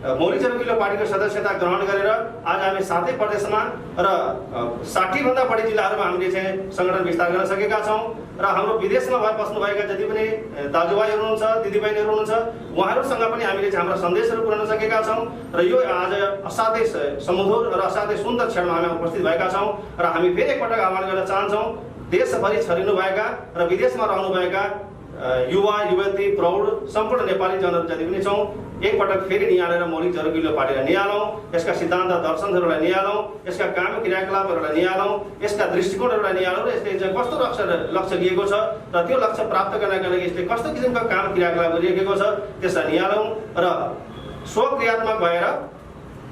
मौलिक जरो किलो पार्टीको सदस्यता ग्रहण गरेर आज हामी 7 प्रदेशमा र 60 भन्दा बढी जिल्लाहरूमा हामीले चाहिँ संगठन विस्तार गर्न सकेका छौँ र हाम्रो विदेशमा बस्नुभएका जति पनि दाजुभाइहरू हुनुहुन्छ, दिदीबहिनीहरू हुनुहुन्छ उहाँहरूसँग पनि हामीले चाहिँ हाम्रा सन्देशहरू पुर्याउन सकेका छौँ र यो आज असाध्यै सुमधुर र असाध्यै सुन्दर क्षणमा हामी उपस्थित भएका छौँ र हामी फेरि एकपटक आह्वान गर्न चाहन्छौँ देशभरि छरिनुभएका र विदेशमा रहनुभएका युवा युवती प्रौढ सम्पूर्ण नेपाली जनहरू जति पनि छौँ एकपटक फेरि निहालेर मौलिक जरो किलो पार्टीलाई निहालौँ, यसका सिद्धान्त दर्शनहरूलाई निहालौँ, यसका काम क्रियाकलापहरूलाई निहालौँ, यसका दृष्टिकोणहरूलाई निहालौँ र यसले चाहिँ कस्तो लक्ष्य लिएको छ र त्यो लक्ष्य प्राप्त गर्नका लागि यसले कस्तो किसिमका काम क्रियाकलाप गरिरहेको छ त्यसलाई निहालौँ र स्वक्रियात्मक भएर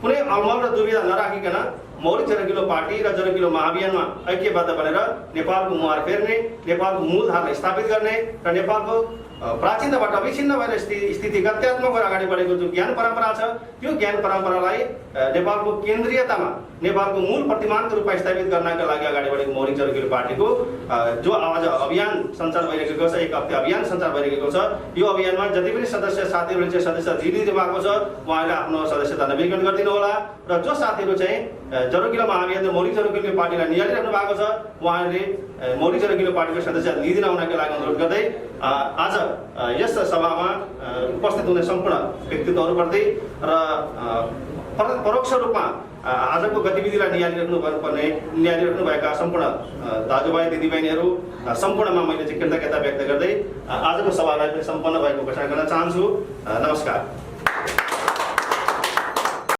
कुनै अलमल र दुविधा नराखिकन मौलिक जरो किलो पार्टी र जरो किलो महाअभियानमा ऐक्यबद्ध बनेर नेपालको मुहार फेर्ने, नेपालको मूलधारलाई स्थापित गर्ने र नेपालको प्राचीनताबाट अविच्छिन्न भएर स्थिति गत्यात्मक भएर अगाडि बढेको जो ज्ञान परम्परा छ त्यो ज्ञान परम्परालाई नेपालको केन्द्रीयतामा नेपालको मूल प्रतिमानको रूपमा स्थापित गर्नका लागि अगाडि बढेको मौलिक जरो किलो पार्टीको जो आज अभियान सञ्चार भइरहेको छ, एक हप्ते अभियान सञ्चार भइरहेको छ, यो अभियानमा जति पनि सदस्य साथीहरूले चाहिँ सदस्यता दिनु भएको छ उहाँहरूले आफ्नो सदस्यता नवीकरण गरिदिनु होला र जो साथीहरू चाहिँ जरो किलो महाअभियान र मौलिक जरो किलो पार्टीलाई निहालिराख्नु भएको छ उहाँहरूले मौलिक जरो किलो पार्टीको सदस्यता लिँदैन आउनका लागि अनुरोध गर्दै आज यस सभामा उपस्थित हुने सम्पूर्ण व्यक्तित्वहरूप्रति र परोक्ष रूपमा आजको गतिविधिलाई निहालिराख्नु भएका सम्पूर्ण दाजुभाइ दिदीबहिनीहरू सम्पूर्णमा मैले चाहिँ कृतज्ञता व्यक्त गर्दै आजको सभालाई पनि सम्पन्न भएको घोषणा गर्न चाहन्छु। नमस्कार।